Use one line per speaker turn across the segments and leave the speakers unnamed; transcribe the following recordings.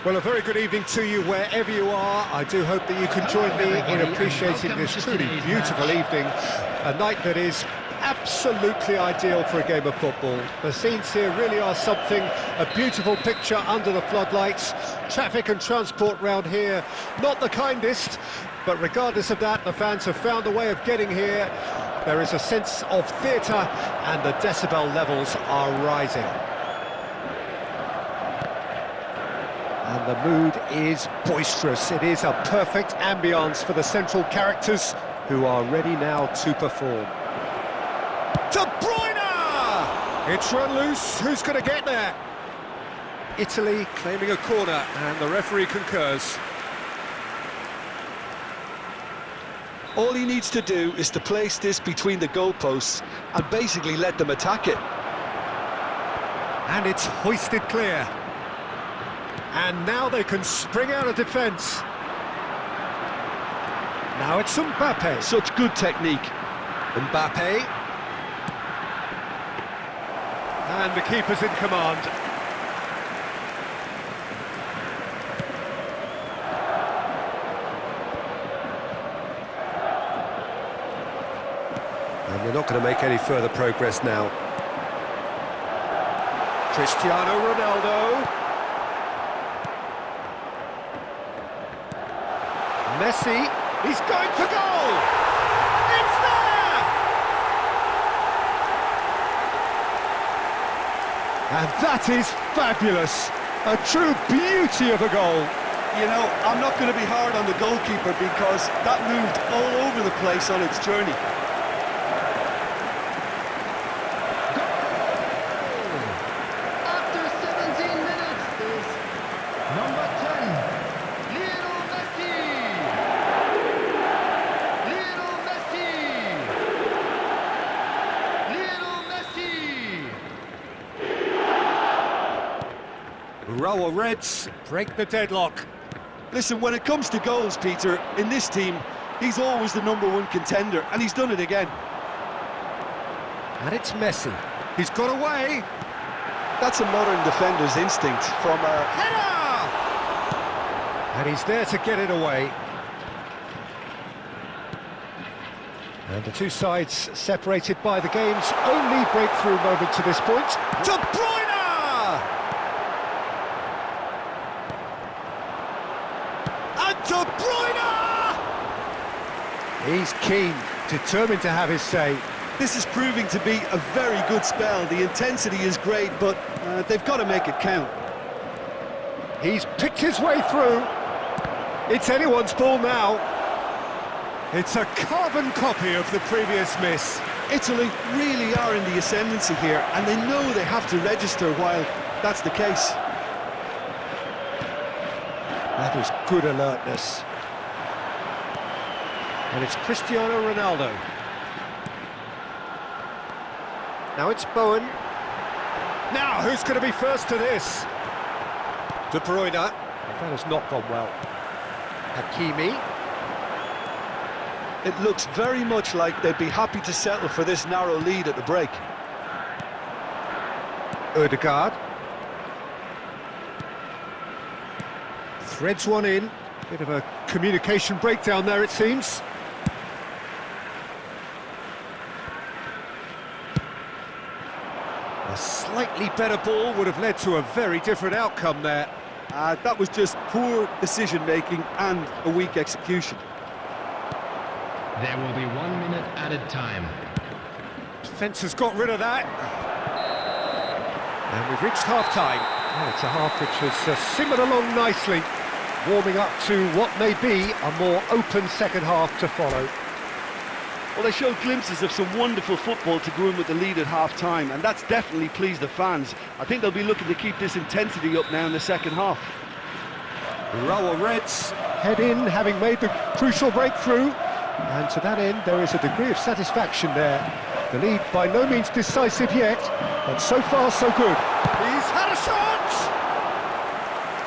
Well, a very good evening to you wherever you are. I do hope that you can join me in appreciating this truly beautiful evening, a night that is absolutely ideal for a game of football. The scenes here really are something, a beautiful picture under the floodlights. Traffic and transport round here, not the kindest, but regardless of that, the fans have found a way of getting here. There is a sense of theatre and the decibel levels are rising. And the mood is boisterous. It is a perfect ambience for the central characters who are ready now to perform. De Bruyne! It's run loose. Who's going to get there? Italy claiming a corner, and the referee concurs.
All he needs to do is to place this between the goalposts and basically let them attack it.
And it's hoisted clear. And now they can spring out of defence. Now it's Mbappe.
Such good technique.
Mbappe. And the keeper's in command. And they're not going to make any further progress now. Cristiano Ronaldo. Messi, he's going for goal! It's there! And that is fabulous! A true beauty of a goal.
You know, I'm not going to be hard on the goalkeeper because that moved all over the place on its journey.
After 17 minutes is number 10.
Raul Reds break the deadlock.
Listen, when it comes to goals, Peter, in this team, he's always the #1 contender, and he's done it again.
And it's Messi. He's got away.
That's a modern defender's instinct from a
header! And he's there to get it away. And the two sides separated by the game's only breakthrough moment to this point. De Bruyne! De Bruyne! He's keen, determined to have his say.
This is proving to be a very good spell. The intensity is great, but they've got to make it count.
He's picked his way through. It's anyone's ball now. It's a carbon copy of the previous miss.
Italy really are in the ascendancy here, and they know they have to register while that's the case.
That is good alertness. And it's Cristiano Ronaldo. Now it's Bowen. Now, who's going to be first to this? De Bruyne. That has not gone well. Hakimi.
It looks very much like they'd be happy to settle for this narrow lead at the break.
Odegaard. Threads one in. Bit of a communication breakdown there, it seems. A slightly better ball would have led to a very different outcome there.
That was just poor decision-making and a weak execution.
There will be 1 minute added time.
Defence has got rid of that. And we've reached half-time. Oh, it's a half which has simmered along nicely, warming up to what may be a more open second half to follow.
Well, they showed glimpses of some wonderful football to go in with the lead at half-time, and that's definitely pleased the fans. I think they'll be looking to keep this intensity up now in the second half.
Raul Reds head in, having made the crucial breakthrough. And to that end, there is a degree of satisfaction there. The lead by no means decisive yet, but so far so good. He's had a shot!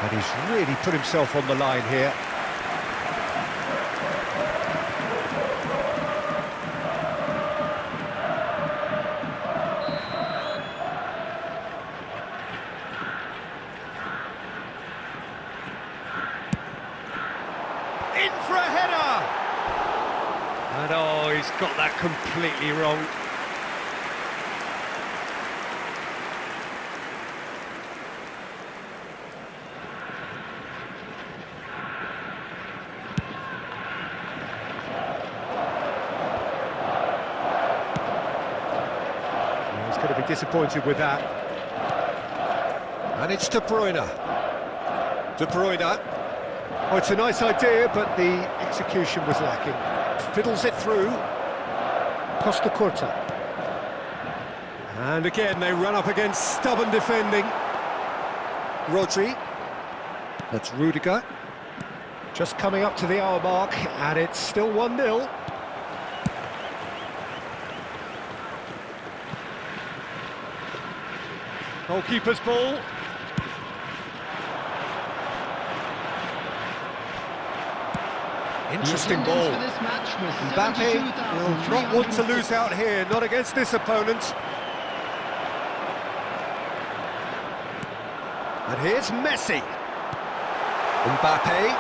And he's really put himself on the line here. he's got that completely wrong. He's going to be disappointed with that. And it's De Bruyne. De Bruyne. Oh, it's a nice idea, but the execution was lacking. Fiddles it through. Costa Curta. And again, they run up against stubborn defending. Rodri. That's Rudiger. Just coming up to the hour mark, and it's still 1-0. Goalkeeper's ball. Interesting ball. Mbappe will not want to lose out here, not against this opponent. And here's Messi. Mbappe.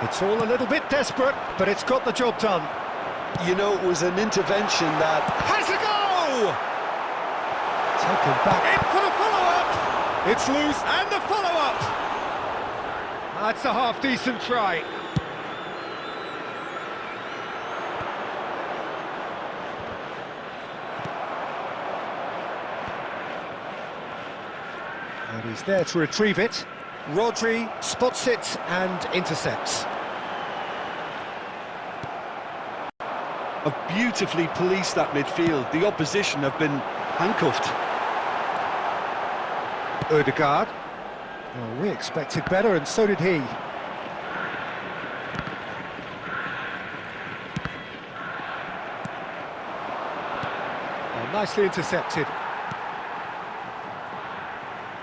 It's all a little bit desperate, but it's got the job done.
You know, it was an intervention that
Has a go! Taken back in for the follow-up. It's loose, and the follow-up. That's a half-decent try. And he's there to retrieve it. Rodri spots it and intercepts.
have beautifully policed that midfield. The opposition have been handcuffed.
Ødegaard. Well, we expected better, and so did he. Oh, nicely intercepted.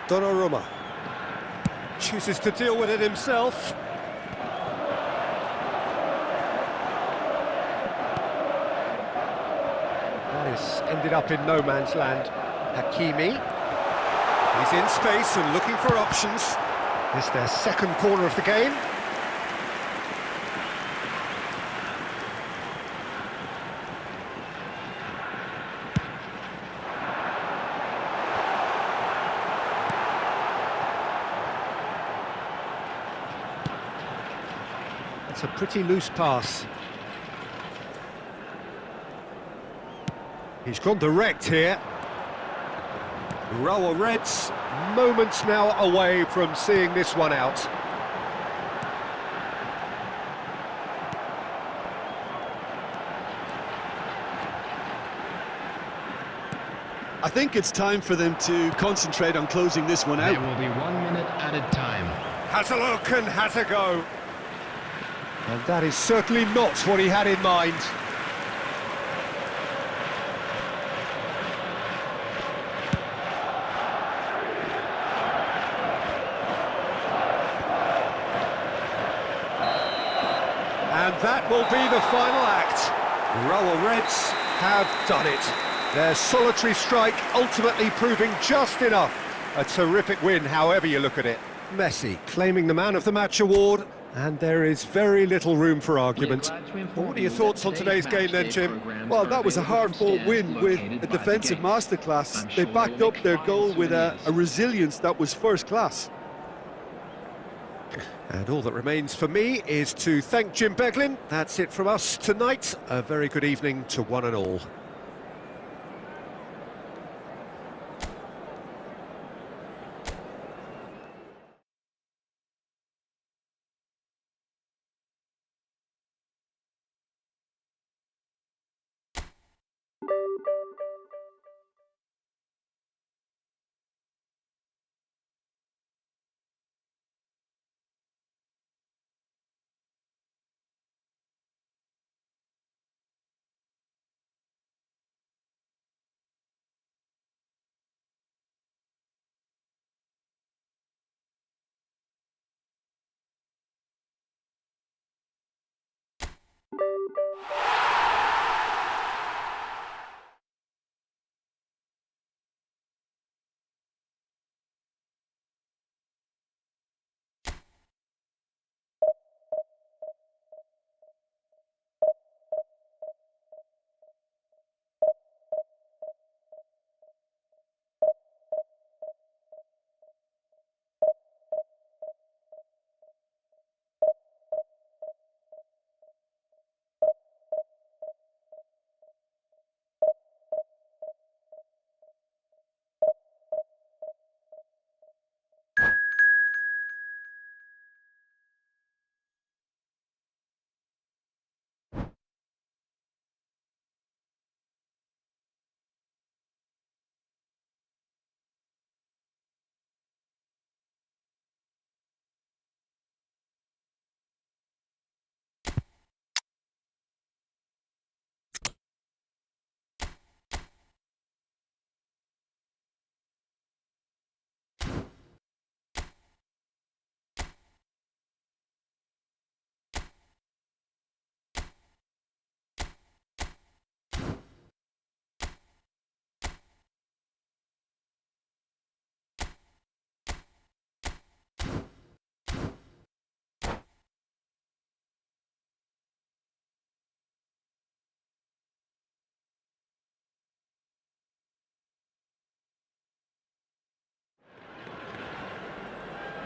Donnarumma chooses to deal with it himself. That is ended up in no man's land. Hakimi. He's in space and looking for options. It's their second corner of the game. It's a pretty loose pass. He's gone direct here. Raul Reds, moments now away from seeing this one out.
I think it's time for them to concentrate on closing this one out.
There will be 1 minute added time.
Has a look and has a go. And that is certainly not what he had in mind. And that will be the final act. Raul Reds have done it. Their solitary strike ultimately proving just enough. A terrific win, however you look at it. Messi claiming the Man of the Match award, and there is very little room for argument. What are your thoughts on today's game then, Jim?
Well, that was a hard-fought win with a defensive masterclass. They backed up their goal with a resilience that was first class.
And all that remains for me is to thank Jim Beglin. That's it from us tonight. A very good evening to one and all.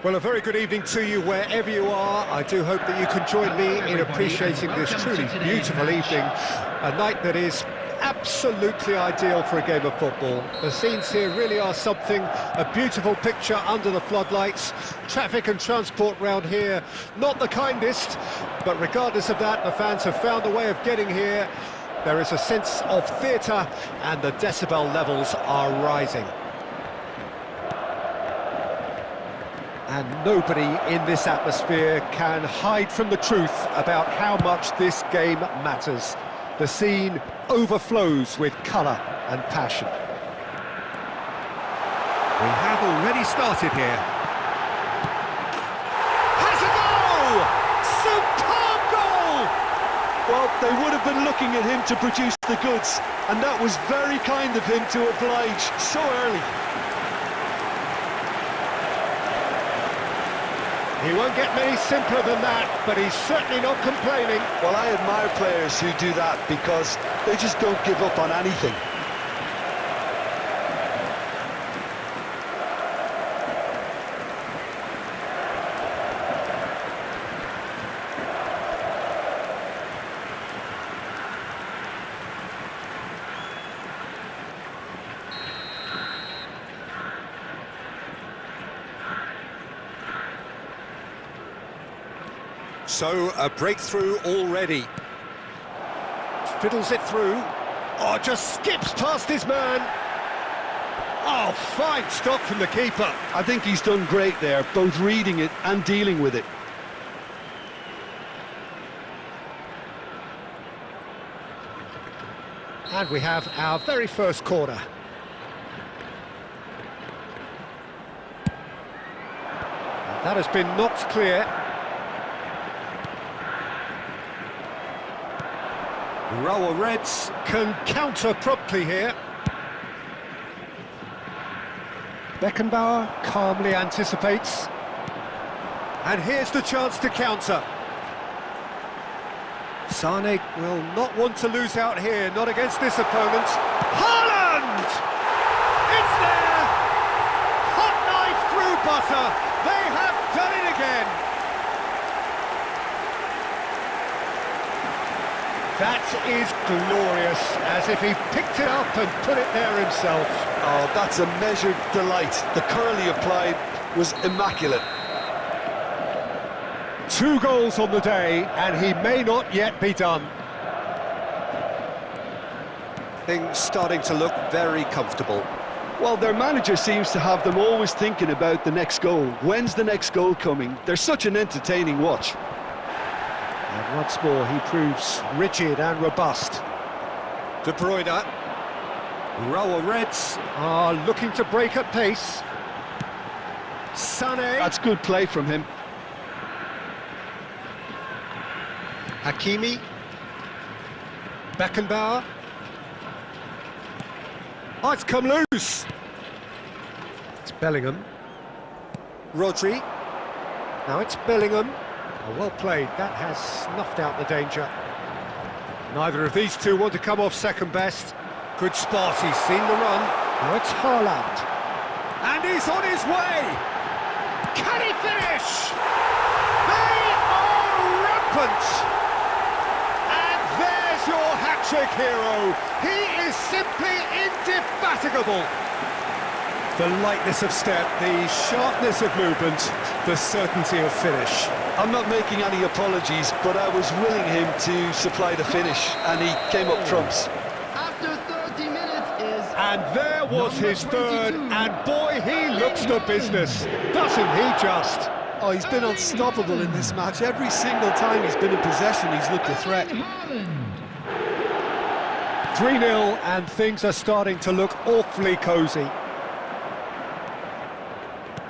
Well, a very good evening to you wherever you are. I do hope that you can join me in appreciating this truly beautiful evening, a night that is absolutely ideal for a game of football. The scenes here really are something, a beautiful picture under the floodlights. Traffic and transport round here, not the kindest, but regardless of that, the fans have found a way of getting here. There is a sense of theatre and the decibel levels are rising. And nobody in this atmosphere can hide from the truth about how much this game matters. The scene overflows with colour and passion. We have already started here. Has a goal! Superb goal!
Well, they would have been looking at him to produce the goods, and that was very kind of him to oblige so early.
He won't get many simpler than that, but he's certainly not complaining.
Well, I admire players who do that because they just don't give up on anything.
So, a breakthrough already. Fiddles it through. Oh, just skips past his man. Oh, fine stop from the keeper.
I think he's done great there, both reading it and dealing with it.
And we have our very first corner. And that has been knocked clear. Rower Reds can counter promptly here. Beckenbauer calmly anticipates. And here's the chance to counter. Sane will not want to lose out here, not against this opponent. Haaland! It's there! Hot knife through butter. They have done it again. That is glorious, as if he picked it up and put it there himself.
Oh, that's a measured delight. The curl he applied was immaculate.
2 goals on the day, and he may not yet be done. Things starting to look very comfortable.
Well, their manager seems to have them always thinking about the next goal. When's the next goal coming? They're such an entertaining watch.
And once more, he proves rigid and robust. De Bruyne. Rower Reds are looking to break at pace. Sane.
That's good play from him.
Hakimi. Beckenbauer. Oh, it's come loose. It's Bellingham. Rodri. Now it's Bellingham. Oh, well played. That has snuffed out the danger. Neither of these two want to come off second best. Good spot, he's seen the run. Now it's Haaland. And he's on his way! Can he finish? They are rampant! And there's your hat-trick hero. He is simply indefatigable. The lightness of step, the sharpness of movement, the certainty of finish.
I'm not making any apologies, but I was willing him to supply the finish, and he came up trumps.
After 30 minutes is...
And there was his third, and boy, he looks the business, doesn't he just?
Oh, he's been unstoppable in this match. Every single time he's been in possession, he's looked a threat.
3-0, and things are starting to look awfully cosy.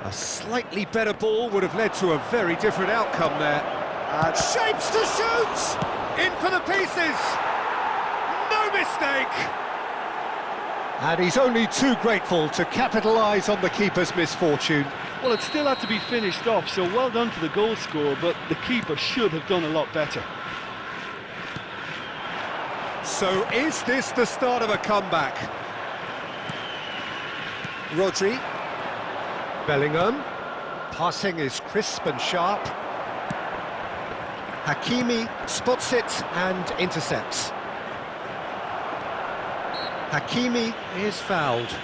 A slightly better ball would have led to a very different outcome there. And shapes to shoot! In for the pieces! No mistake! And he's only too grateful to capitalise on the keeper's misfortune.
Well, it still had to be finished off, so well done to the goal scorer, but the keeper should have done a lot better.
So is this the start of a comeback? Rodri. Bellingham. passing is crisp and sharp. Hakimi spots it and intercepts. Hakimi is fouled.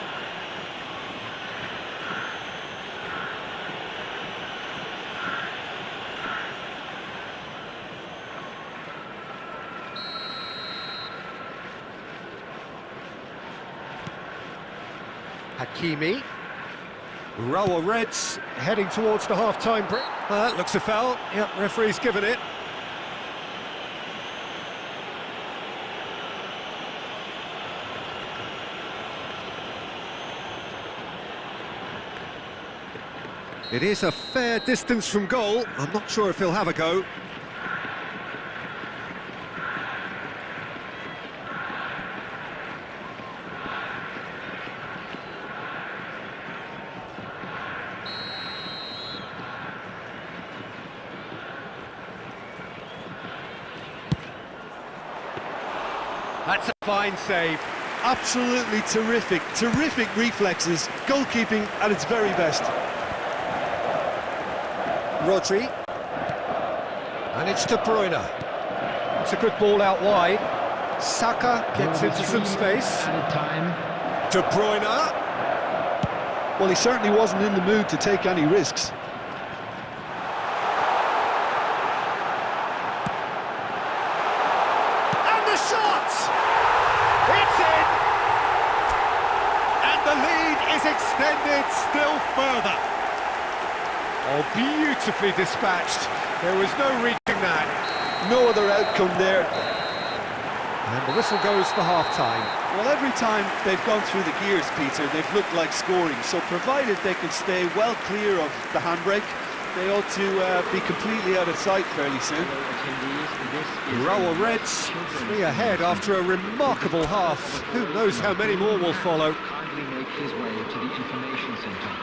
Hakimi. Urawa Reds heading towards the half-time break. Looks a foul. Yep, referee's given it. It is a fair distance from goal. I'm not sure if he'll have a go. That's a fine save.
Absolutely terrific, terrific reflexes. Goalkeeping at its very best.
Rodri. And it's De Bruyne. It's a good ball out wide. Saka gets into some space. De Bruyne.
Well, he certainly wasn't in the mood to take any risks.
And the shot! It's in! And the lead is extended still further. Oh, beautifully dispatched. There was no reaching that.
No other outcome there.
And the whistle goes for half-time.
Well, every time they've gone through the gears, Peter, they've looked like scoring. So provided they can stay well clear of the handbrake, they ought to be completely out of sight fairly soon.
Urawa Reds 3 ahead after a remarkable half. Who knows how many more will follow.
Kindly make his way to the information centre.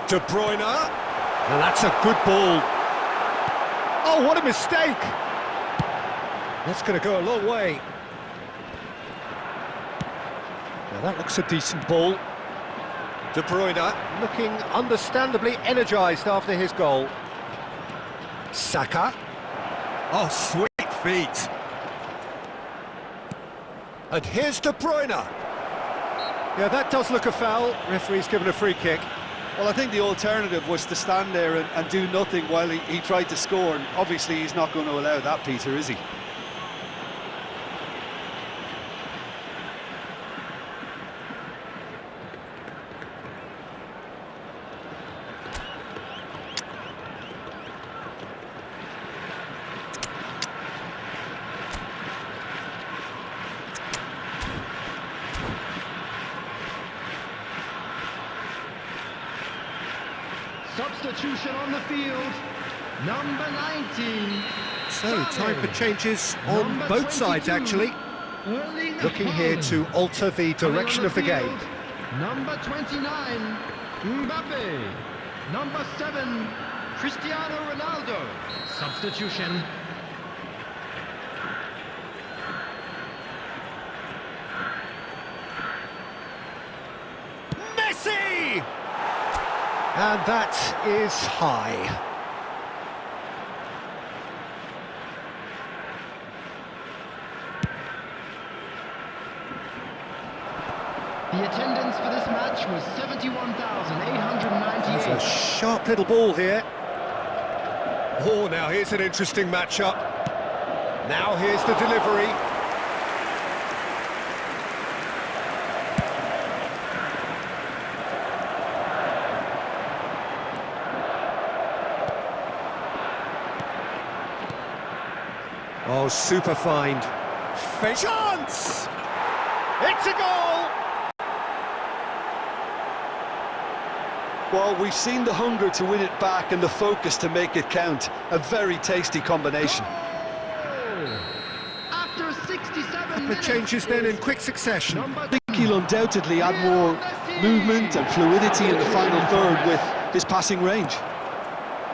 De Bruyne, and that's a good ball. Oh, what a mistake! That's going to go a long way. Now that looks a decent ball. De Bruyne looking understandably energised after his goal. Saka. Oh, sweet feet. And here's De Bruyne. Yeah, that does look a foul. Referee's given a free kick.
Well, I think the alternative was to stand there and do nothing while he tried to score, and obviously he's not going to allow that, Peter, is he?
Substitution on the field. Number 19.
So, time for changes on both sides, actually. Looking here to alter the direction of the game.
Number 29, Mbappe. Number 7, Cristiano Ronaldo.
Substitution.
Messi! And that is high.
The attendance for this match was 71,898.
It's a sharp little ball here. Oh, now here's an interesting matchup. Now here's the delivery. Oh, super find. Chance! It's a goal!
Well, we've seen the hunger to win it back and the focus to make it count. A very tasty combination.
After 67
The changes then in quick succession.
I think he'll undoubtedly add more movement and fluidity in the final third with his passing range.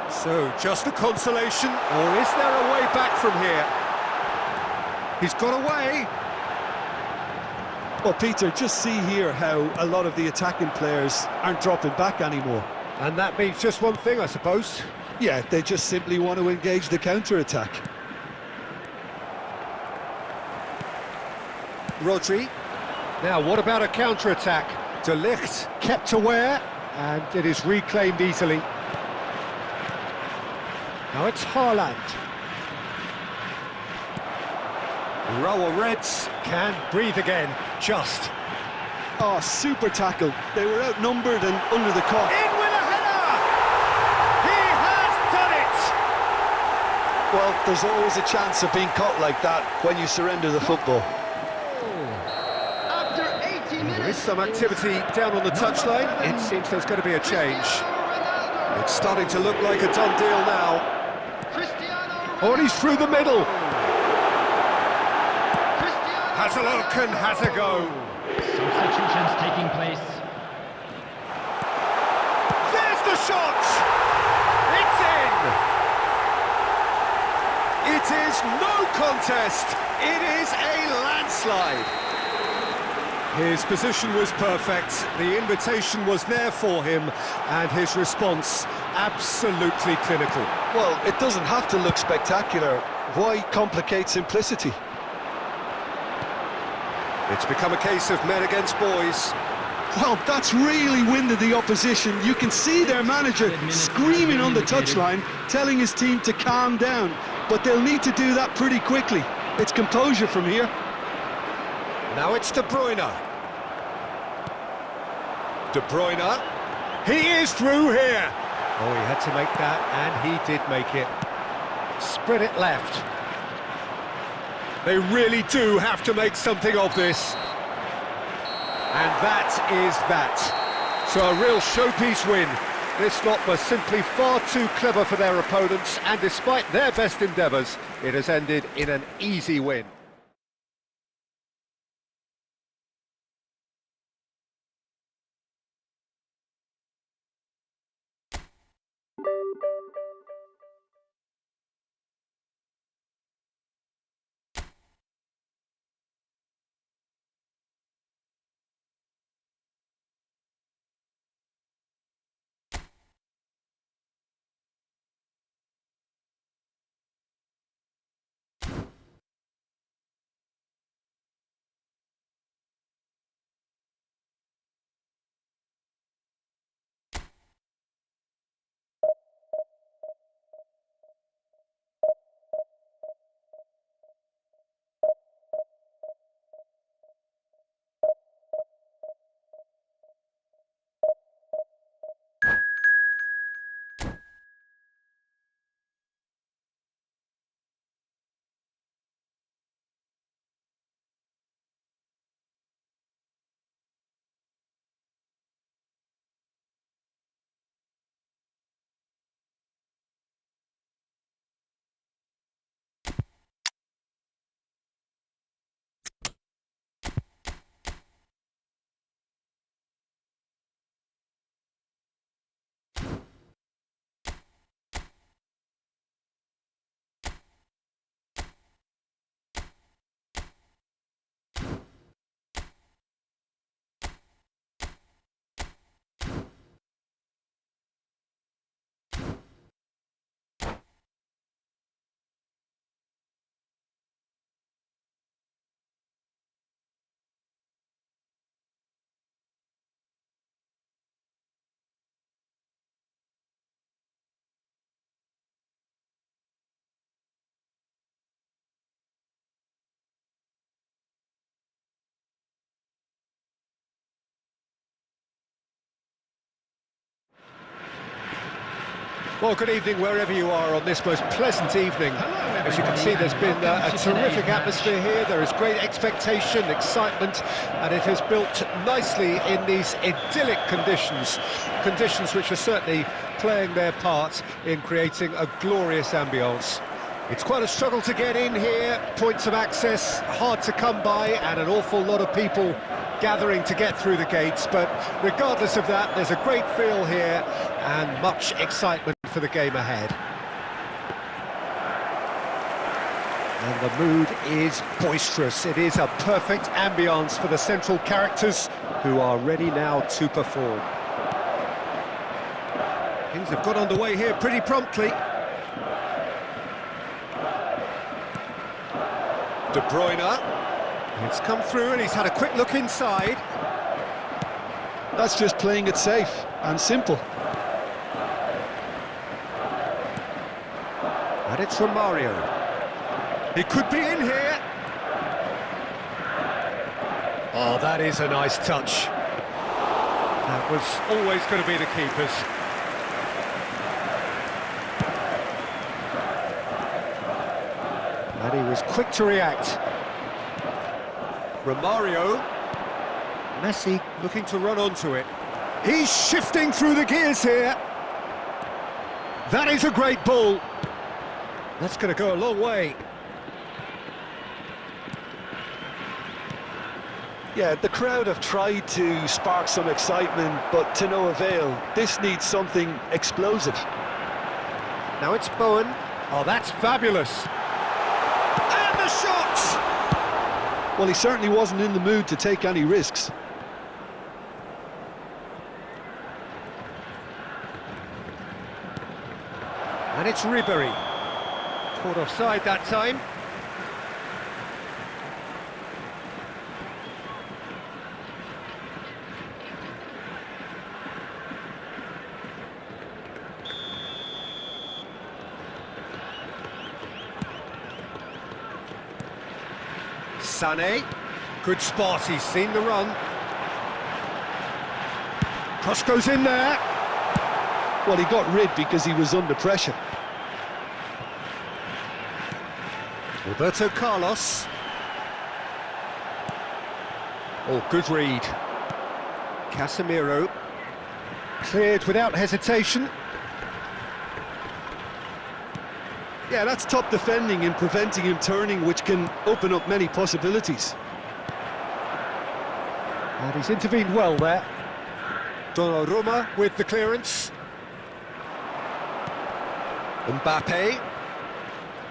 So, just a consolation, or is there a way back from here? He's got away.
Well, Peter, just see here how a lot of the attacking players aren't dropping back anymore.
And that means just one thing, I suppose.
Yeah, they just simply want to engage the counter-attack.
Rodri. Now, what about a counter-attack? De Ligt kept aware, and it is reclaimed easily. Now it's Haaland. Rower Reds can breathe again, just.
Oh, super tackle. They were outnumbered and under the cuff.
In with a header! He has done it!
Well, there's always a chance of being caught like that when you surrender the football.
After 80 minutes.
There is some activity down on the touchline. It seems there's going to be a change. It's starting to look like a done deal now. Oh, and he's through the middle. Has a look and has a go.
Substitutions taking place.
There's the shot! It's in! It is no contest. It is a landslide. His position was perfect. The invitation was there for him, and his response absolutely clinical.
Well, it doesn't have to look spectacular. Why complicate simplicity?
It's become a case of men against boys.
Well, that's really winded the opposition. You can see their manager screaming on the touchline, telling his team to calm down. But they'll need to do that pretty quickly. It's composure from here.
Now it's De Bruyne. De Bruyne. He is through here. Oh, he had to make that, and he did make it. Spread it left. They really do have to make something of this. And that is that. So a real showpiece win. This lot was simply far too clever for their opponents, and despite their best endeavours, it has ended in an easy win. Well, good evening wherever you are on this most pleasant evening. As you can see, there's been a terrific atmosphere here. There is great expectation, excitement, and it has built nicely in these idyllic conditions. Conditions which are certainly playing their part in creating a glorious ambience. It's quite a struggle to get in here, points of access hard to come by, and an awful lot of people gathering to get through the gates, but regardless of that, there's a great feel here and much excitement for the game ahead. And the mood is boisterous. It is a perfect ambience for the central characters who are ready now to perform. Things have got underway here pretty promptly. De Bruyne. It's come through and he's had a quick look inside.
That's just playing it safe and simple.
And it's Romario. He could be in here. Oh, that is a nice touch. That was always going to be the keeper's. And he was quick to react. Romario. Messi looking to run onto it. He's shifting through the gears here. That is a great ball. That's going to go a long way.
Yeah, the crowd have tried to spark some excitement, but to no avail. This needs something explosive.
Now it's Bowen. Oh, that's fabulous. And the shot!
Well, he certainly wasn't in the mood to take any risks.
And it's Ribery. Caught offside that time. Sané, good spot, he's seen the run. Cross goes in there.
Well, he got rid because he was under pressure.
Roberto Carlos. Oh, good read. Casemiro. Cleared without hesitation.
Yeah, that's top defending and preventing him turning, which can open up many possibilities.
And he's intervened well there. Donnarumma with the clearance. Mbappe.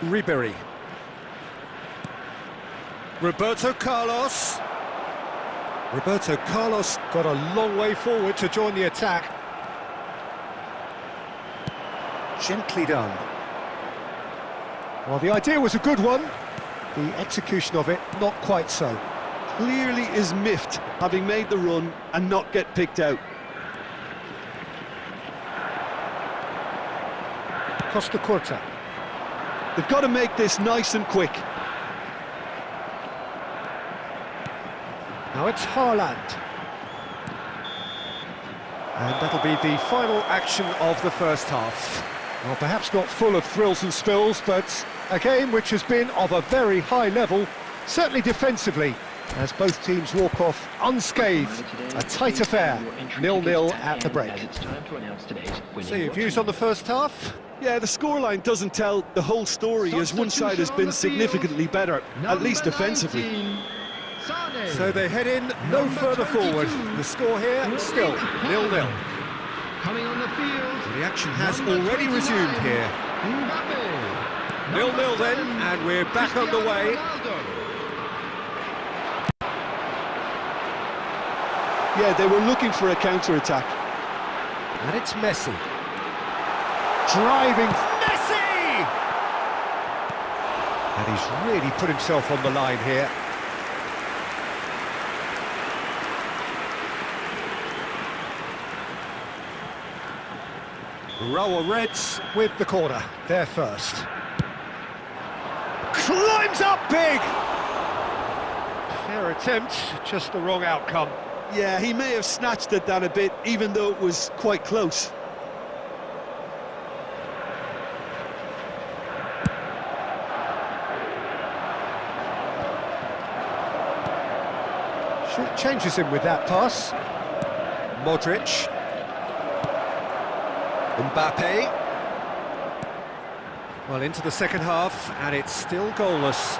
Ribery. Roberto Carlos. Roberto Carlos got a long way forward to join the attack. Gently done. Well, the idea was a good one. The execution of it, not quite so.
Clearly is miffed, having made the run and not get picked out.
Costa Curta.
They've got to make this nice and quick.
Now it's Haaland. And that'll be the final action of the first half. Well, perhaps not full of thrills and spills, but a game which has been of a very high level, certainly defensively, as both teams walk off unscathed. A tight affair, 0-0 at the break. So your views on the first half?
Yeah, the scoreline doesn't tell the whole story, as one side has been significantly better, at least defensively.
So they head in no further forward. The score here, still 0-0.
Coming on the field.
The action has already resumed here. 0-0 then, and we're back underway.
Yeah, they were looking for a counter-attack.
And it's Messi. Driving Messi! And he's really put himself on the line here. Raul Reds with the corner, there first. Climbs up big! Fair attempt, just the wrong outcome.
Yeah, he may have snatched at that a bit, even though it was quite close.
Changes him with that pass. Modric. Mbappe. Well, into the second half, and it's still goalless.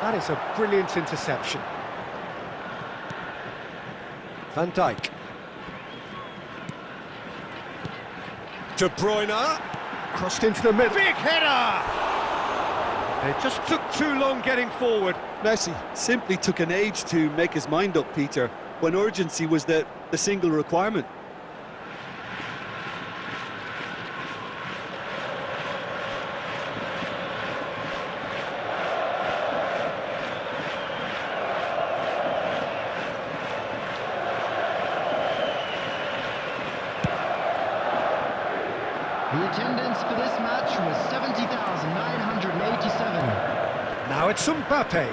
That is a brilliant interception. Van Dijk. De Bruyne. Crossed into the middle. Big header! It just took too long getting forward.
Messi simply took an age to make his mind up, Peter, when urgency was the single requirement.
The attendance for this match was 70,987.
Now it's Mbappe.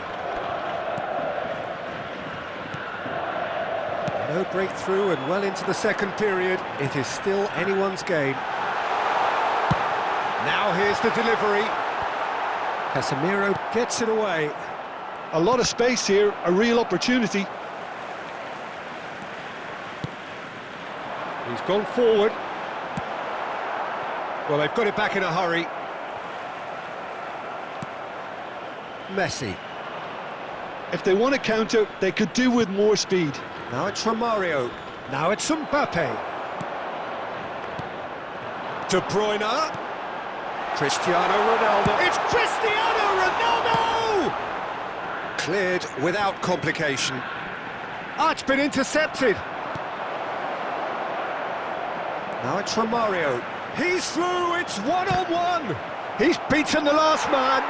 No breakthrough and well into the second period. It is still anyone's game. Now here's the delivery. Casemiro gets it away.
A lot of space here, a real opportunity.
He's gone forward. Well, they've got it back in a hurry. Messi.
If they want to counter, they could do with more speed.
Now it's Romario. Now it's Mbappe. De Bruyne. Cristiano Ronaldo. It's Cristiano Ronaldo! Cleared without complication. It's been intercepted. Now it's Romario. He's through, it's one-on-one. He's beaten the last man.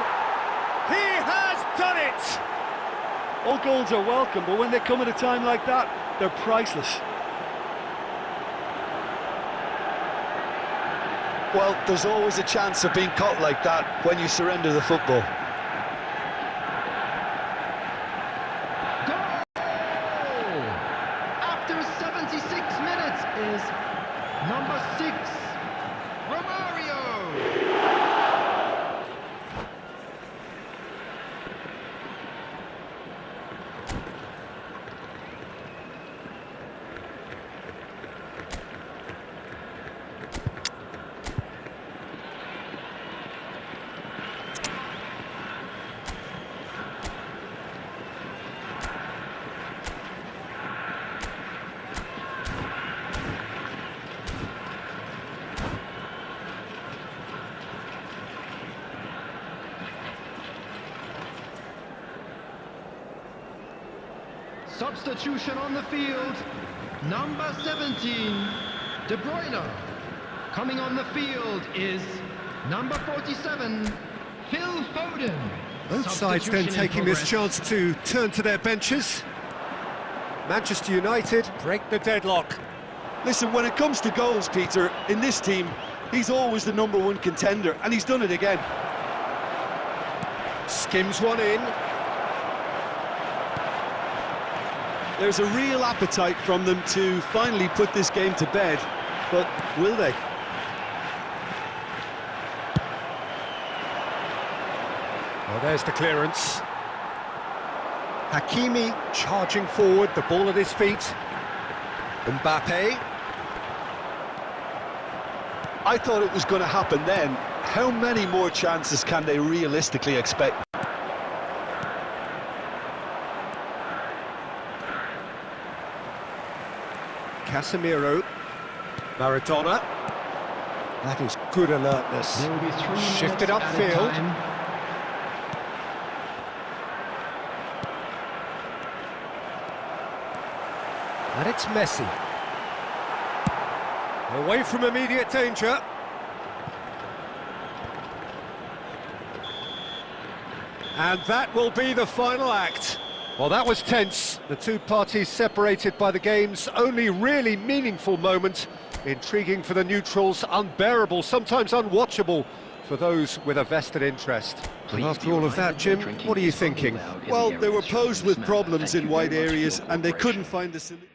He has done it.
All goals are welcome, but when they come at a time like that, they're priceless.
Well, there's always a chance of being caught like that when you surrender the football.
Goal! After 76 minutes is number 6, Romario! Substitution on the field, number 17, De Bruyne. Coming on the field is number 47, Phil Foden.
Both sides then taking this chance to turn to their benches. Manchester United break the deadlock.
Listen, when it comes to goals, Peter, in this team, he's always the #1 contender, and he's done it again.
Skims one in.
There's a real appetite from them to finally put this game to bed, but will they?
Well, there's the clearance. Hakimi charging forward, the ball at his feet. Mbappe.
I thought it was going to happen then. How many more chances can they realistically expect?
Casemiro. Maradona. That is good alertness.
There will be 3 minutes
Shifted
added
upfield.
time.
And it's Messi. Away from immediate danger. And that will be the final act. Well, that was tense. The two parties separated by the game's only really meaningful moment. Intriguing for the neutrals, unbearable, sometimes unwatchable for those with a vested interest. And after all of that, Jim, what are you thinking?
Well, they were posed with problems in wide areas and they couldn't find the solution.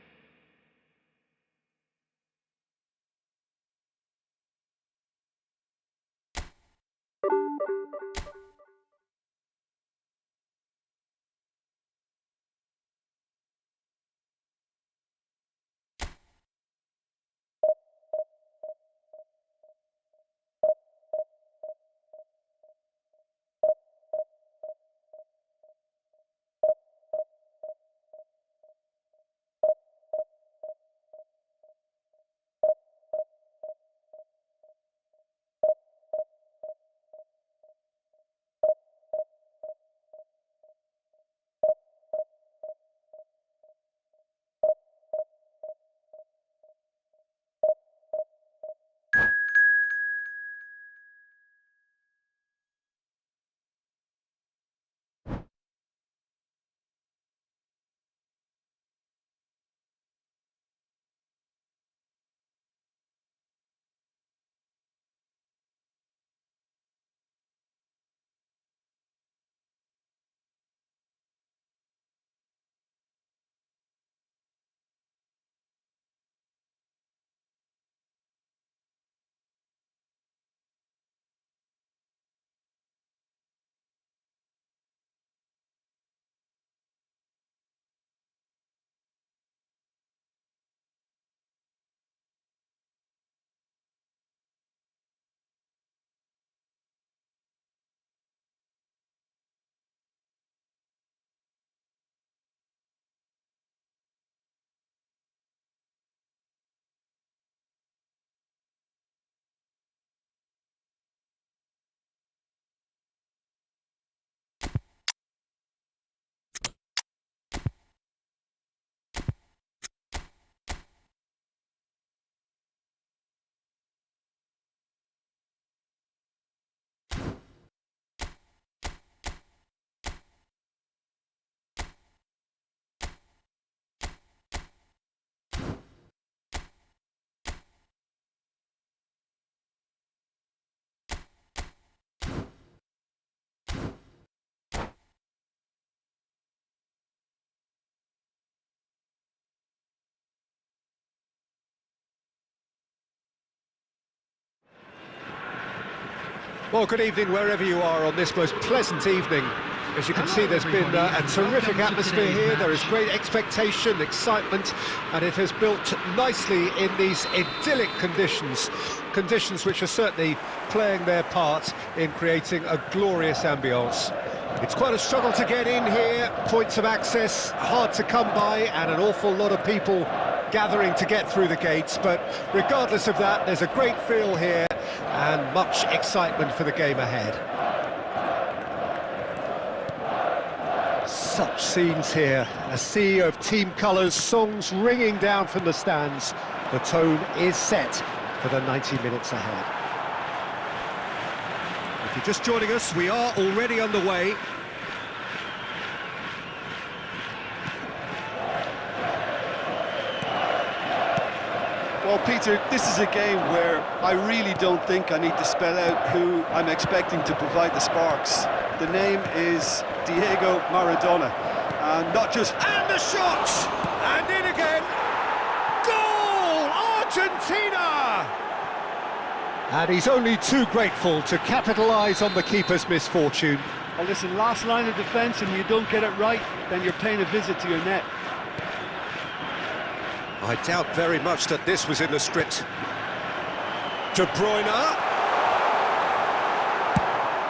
Well, good evening wherever you are on this most pleasant evening. As you can see, there's been a terrific atmosphere here. There is great expectation, excitement, and it has built nicely in these idyllic conditions. Conditions which are certainly playing their part in creating a glorious ambience. It's quite a struggle to get in here, points of access hard to come by, and an awful lot of people gathering to get through the gates, but regardless of that, there's a great feel here and much excitement for the game ahead. Such scenes here, a sea of team colours, songs ringing down from the stands. The tone is set for the 90 minutes ahead. If you're just joining us, we are already underway.
Well, Peter, this is a game where I really don't think I need to spell out who I'm expecting to provide the sparks. The name is Diego Maradona, and not just...
And the shot! And in again! Goal! Argentina! And he's only too grateful to capitalise on the keeper's misfortune.
Oh, listen, last line of defence, and you don't get it right, then you're paying a visit to your net.
I doubt very much that this was in the script. De Bruyne.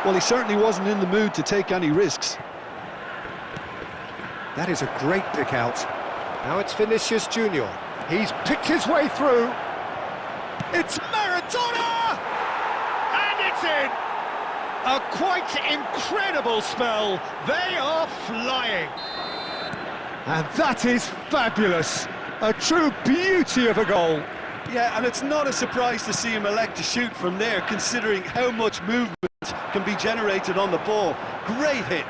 Well, he certainly wasn't in the mood to take any risks.
That is a great pick out. Now it's Vinicius Junior. He's picked his way through. It's Maradona! And it's in! A quite incredible spell. They are flying. And that is fabulous. A true beauty of a goal.
Yeah, and it's not a surprise to see him elect to shoot from there, considering how much movement can be generated on the ball. Great hit.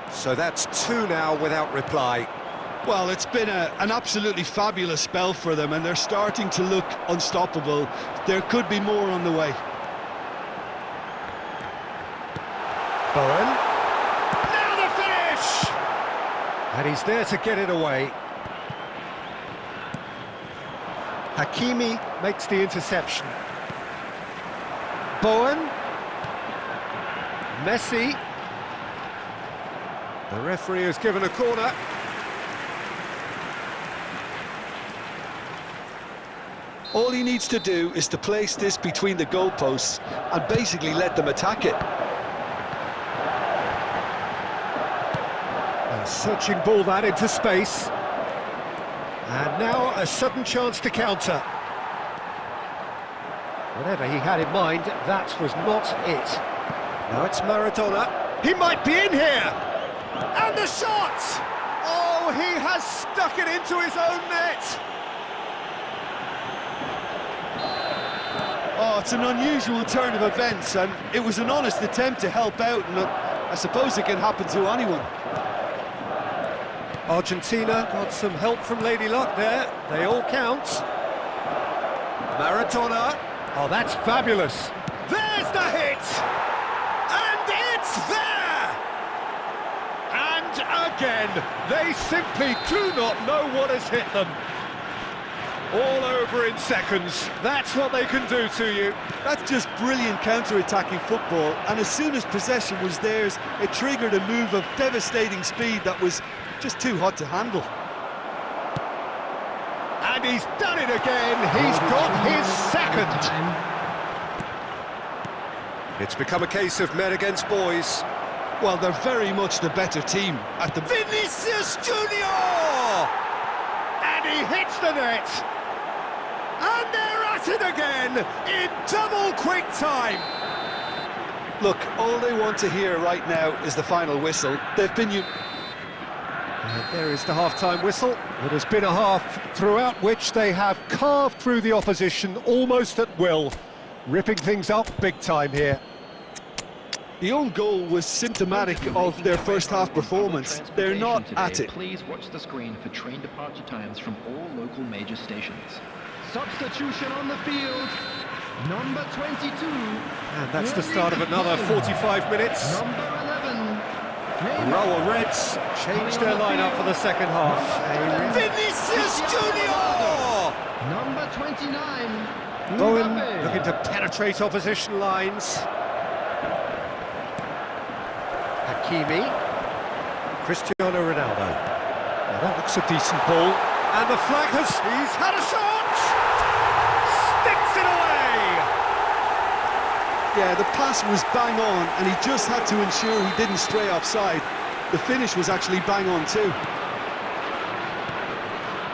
So that's two now without reply.
Well, it's been an absolutely fabulous spell for them, and they're starting to look unstoppable. There could be more on the way.
Bowen. Now the finish! And he's there to get it away. Hakimi makes the interception. Bowen. Messi. The referee has given a corner.
All he needs to do is to place this between the goalposts and basically let them attack it.
A searching ball that into space. And now a sudden chance to counter. Whatever he had in mind, that was not it. Now it's Maradona. He might be in here! And the shot! Oh, he has stuck it into his own net!
Oh, it's an unusual turn of events, and it was an honest attempt to help out, and I suppose it can happen to anyone.
Argentina got some help from Lady Luck there. They all count. Maradona. Oh, that's fabulous. There's the hit! And it's there! And again, they simply do not know what has hit them. All over in seconds. That's what they can do to you.
That's just brilliant counter-attacking football, and as soon as possession was theirs, it triggered a move of devastating speed that was just too hot to handle.
And he's done it again. He's got his second. It's become a case of men against boys.
Well, they're very much the better team at the...
Vinicius Junior! And he hits the net. And they're at it again in double quick time.
Look, all they want to hear right now is the final whistle. They've been...
And there is the half-time whistle. It has been a half throughout which they have carved through the opposition almost at will, ripping things up big time here.
The own goal was symptomatic of their first half performance. They're not at it.
Please watch the screen for train departure times from all local major stations. Substitution on the field, number 22.
And that's the start of another 45 minutes.
Number 11.
The Royal Reds changed their lineup for the second half. Vinicius Junior!
Number 29.
Bowen looking to penetrate opposition lines. Hakimi. Cristiano Ronaldo. Now that looks a decent ball. And the flag he's had a shot! Sticks it away!
Yeah, the pass was bang on, and he just had to ensure he didn't stray offside. The finish was actually bang on too.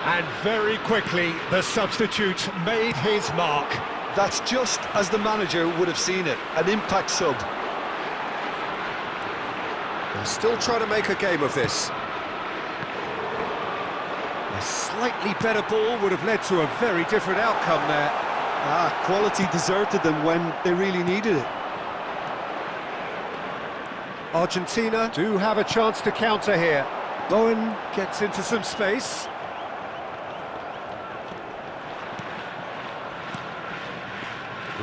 And very quickly, the substitute made his mark.
That's just as the manager would have seen it, an impact sub.
They're still trying to make a game of this. A slightly better ball would have led to a very different outcome there.
Quality deserted them when they really needed it.
Argentina do have a chance to counter here. Bowen gets into some space.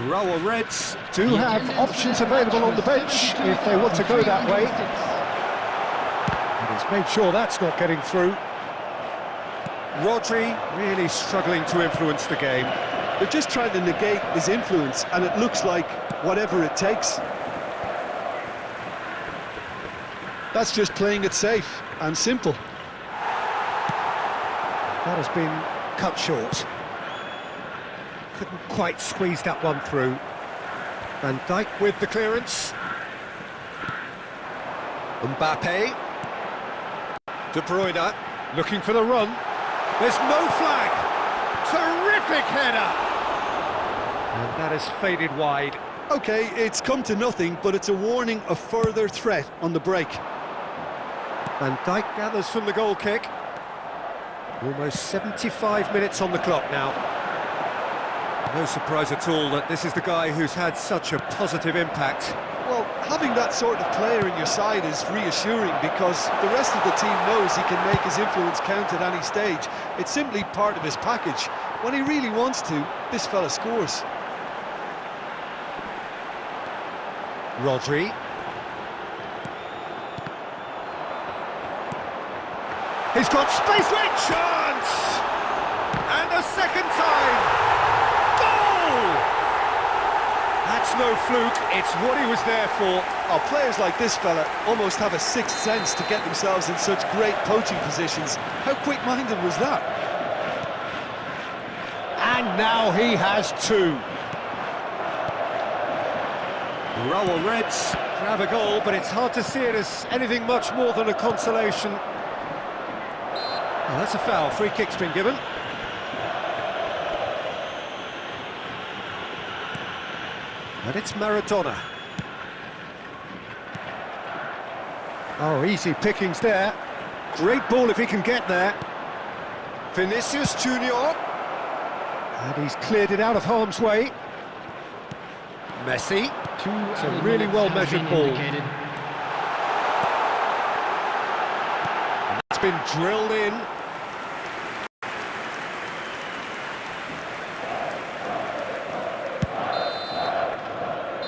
Raul Reds do have options available on the bench if they want to go that way. And he's made sure that's not getting through. Rodri really struggling to influence the game.
They're just trying to negate his influence, and it looks like whatever it takes. That's just playing it safe and simple.
That has been cut short. Couldn't quite squeeze that one through. Van Dijk with the clearance. Mbappe. De Bruyne looking for the run. There's no flag. Terrific header. And that has faded wide.
Okay, it's come to nothing, but it's a warning of further threat on the break.
Van Dijk gathers from the goal kick. Almost 75 minutes on the clock now. No surprise at all that this is the guy who's had such a positive impact.
Well, having that sort of player in your side is reassuring because the rest of the team knows he can make his influence count at any stage. It's simply part of his package. When he really wants to, this fella scores.
Rodri. He's got space with chance! And a second time! Goal! That's no fluke, it's what he was there for.
Oh, players like this fella almost have a sixth sense to get themselves in such great poaching positions. How quick-minded was that?
And now he has two. Raul Reds grab a goal, but it's hard to see it as anything much more than a consolation. Well, that's a foul. Free kick's been given. And it's Maradona. Oh, easy pickings there. Great ball if he can get there. Vinicius Junior. And he's cleared it out of harm's way. Messi. It's a really well-measured ball. It's been drilled in.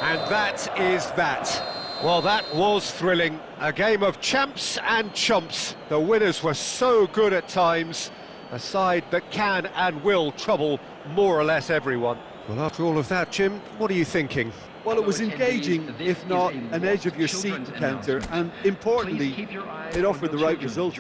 And that is that. Well, that was thrilling. A game of champs and chumps. The winners were so good at times. A side that can and will trouble more or less everyone. Well, after all of that, Jim, what are you thinking?
Well, it was engaging, if not an edge-of-your-seat encounter, and importantly, it offered the right result.